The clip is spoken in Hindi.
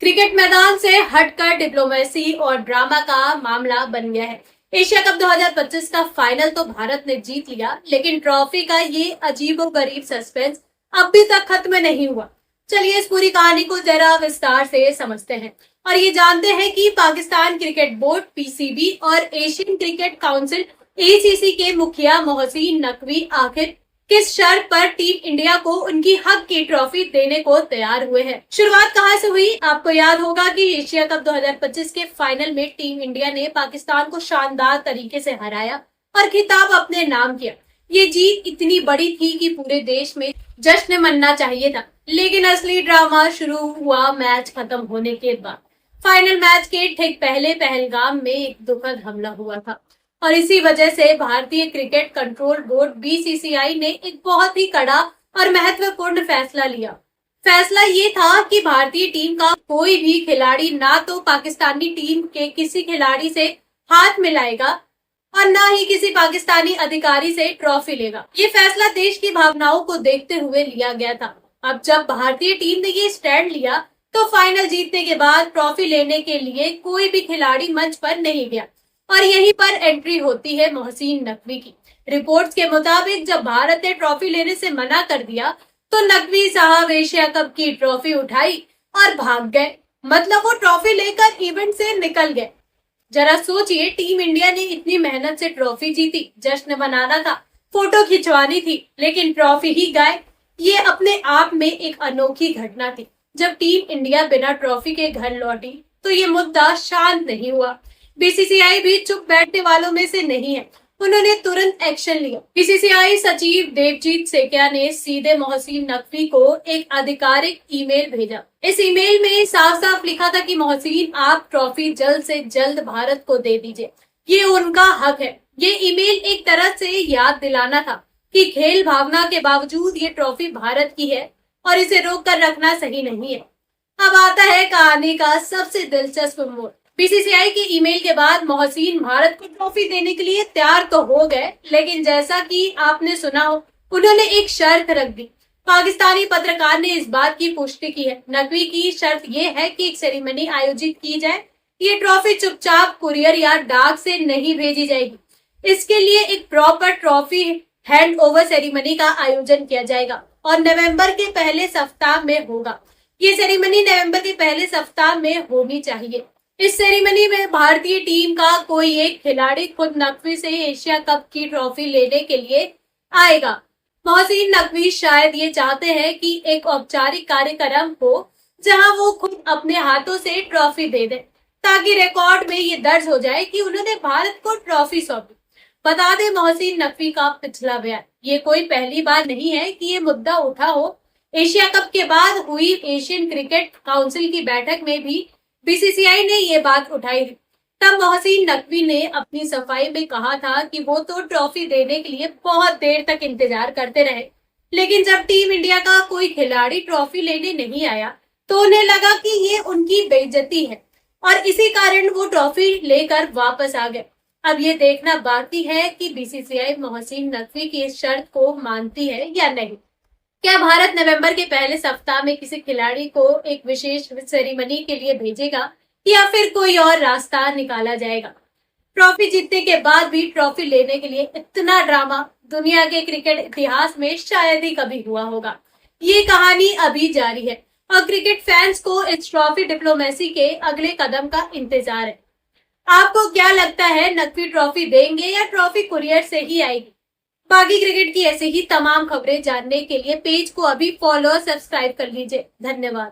क्रिकेट मैदान से हटकर डिप्लोमेसी और ड्रामा का मामला बन गया है। एशिया कप 2025 का फाइनल तो भारत ने जीत लिया, लेकिन ट्रॉफी का ये अजीबोगरीब सस्पेंस अभी तक खत्म नहीं हुआ। चलिए इस पूरी कहानी को जरा विस्तार से समझते हैं और ये जानते हैं कि पाकिस्तान क्रिकेट बोर्ड पीसीबी और एशियन क्रिकेट काउंसिल एसीसी के मुखिया मोहसिन नकवी आखिर किस शर्त पर टीम इंडिया को उनकी हक की ट्रॉफी देने को तैयार हुए हैं। शुरुआत कहां से हुई? आपको याद होगा कि एशिया कप 2025 के फाइनल में टीम इंडिया ने पाकिस्तान को शानदार तरीके से हराया और खिताब अपने नाम किया। ये जीत इतनी बड़ी थी कि पूरे देश में जश्न मनना चाहिए था, लेकिन असली ड्रामा शुरू हुआ मैच खत्म होने के बाद। फाइनल मैच के ठीक पहले पहलगाम में एक दुखद हमला हुआ था और इसी वजह से भारतीय क्रिकेट कंट्रोल बोर्ड बीसीसीआई ने एक बहुत ही कड़ा और महत्वपूर्ण फैसला लिया। फैसला ये था कि भारतीय टीम का कोई भी खिलाड़ी ना तो पाकिस्तानी टीम के किसी खिलाड़ी से हाथ मिलाएगा और ना ही किसी पाकिस्तानी अधिकारी से ट्रॉफी लेगा। ये फैसला देश की भावनाओं को देखते हुए लिया गया था। अब जब भारतीय टीम ने ये स्टैंड लिया तो फाइनल जीतने के बाद ट्रॉफी लेने के लिए कोई भी खिलाड़ी मंच पर नहीं गया और यहीं पर एंट्री होती है मोहसिन नकवी की। रिपोर्ट्स के मुताबिक जब भारत ने ट्रॉफी लेने से मना कर दिया तो नकवी साहब एशिया कप की ट्रॉफी उठाई और भाग गए। मतलब वो ट्रॉफी लेकर इवेंट से निकल गए। जरा सोचिए, टीम इंडिया ने इतनी मेहनत से ट्रॉफी जीती, जश्न मनाना था, फोटो खिंचवानी थी, लेकिन ट्रॉफी ही गायब। ये अपने आप में एक अनोखी घटना थी। जब टीम इंडिया बिना ट्रॉफी के घर लौटी तो ये मुद्दा शांत नहीं हुआ। बीसीसीआई भी चुप बैठने वालों में से नहीं है, उन्होंने तुरंत एक्शन लिया। बीसीसीआई सचिव देवजीत सेकिया ने सीधे मोहसिन नकवी को एक आधिकारिक ईमेल भेजा। इस ईमेल में साफ साफ लिखा था कि मोहसिन, आप ट्रॉफी जल्द से जल्द भारत को दे दीजिए, ये उनका हक है। ये ईमेल एक तरह से याद दिलाना था कि खेल भावना के बावजूद ये ट्रॉफी भारत की है और इसे रोक कर रखना सही नहीं है। अब आता है कहानी का सबसे दिलचस्प मोड़। बीसीसीआई के ईमेल के बाद मोहसिन भारत को ट्रॉफी देने के लिए तैयार तो हो गए, लेकिन जैसा कि आपने सुना हो, उन्होंने एक शर्त रख दी। पाकिस्तानी पत्रकार ने इस बात की पुष्टि की है। नकवी की शर्त ये है कि एक सेरेमनी आयोजित की जाए। ये ट्रॉफी चुपचाप कुरियर या डाक से नहीं भेजी जाएगी। इसके लिए एक proper trophy hand over ceremony का आयोजन किया जाएगा और नवंबर के पहले सप्ताह में होगा। ये सेरेमनी नवंबर के पहले सप्ताह में होनी चाहिए। इस सेरेमनी में भारतीय टीम का कोई एक खिलाड़ी खुद नकवी से एशिया कप की ट्रॉफी लेने के लिए आएगा। मोहसिन नकवी शायद ये चाहते हैं कि एक औपचारिक कार्यक्रम हो जहां वो खुद अपने हाथों से ट्रॉफी दे दें, ताकि रिकॉर्ड में ये दर्ज हो जाए कि उन्होंने भारत को ट्रॉफी सौंपी। बता दें, मोहसिन नकवी का पिछला बयान, ये कोई पहली बार नहीं है कि ये मुद्दा उठा हो। एशिया कप के बाद हुई एशियन क्रिकेट काउंसिल की बैठक में भी बीसीसीआई ने ये बात उठाई थी। तब मोहसिन नकवी ने अपनी सफाई में कहा था कि वो तो ट्रॉफी देने के लिए बहुत देर तक इंतजार करते रहे, लेकिन जब टीम इंडिया का कोई खिलाड़ी ट्रॉफी लेने नहीं आया तो उन्हें लगा कि ये उनकी बेइज्जती है और इसी कारण वो ट्रॉफी लेकर वापस आ गए। अब ये देखना बाकी है कि बीसीसीआई मोहसिन नकवी की इस शर्त को मानती है या नहीं। क्या भारत नवंबर के पहले सप्ताह में किसी खिलाड़ी को एक विशेष सेरेमनी के लिए भेजेगा या फिर कोई और रास्ता निकाला जाएगा? ट्रॉफी जीतने के बाद भी ट्रॉफी लेने के लिए इतना ड्रामा दुनिया के क्रिकेट इतिहास में शायद ही कभी हुआ होगा। ये कहानी अभी जारी है और क्रिकेट फैंस को इस ट्रॉफी डिप्लोमेसी के अगले कदम का इंतजार है। आपको क्या लगता है, नकवी ट्रॉफी देंगे या ट्रॉफी कुरियर से ही आएगी? बाकी क्रिकेट की ऐसे ही तमाम खबरें जानने के लिए पेज को अभी फॉलो और सब्सक्राइब कर लीजिए। धन्यवाद।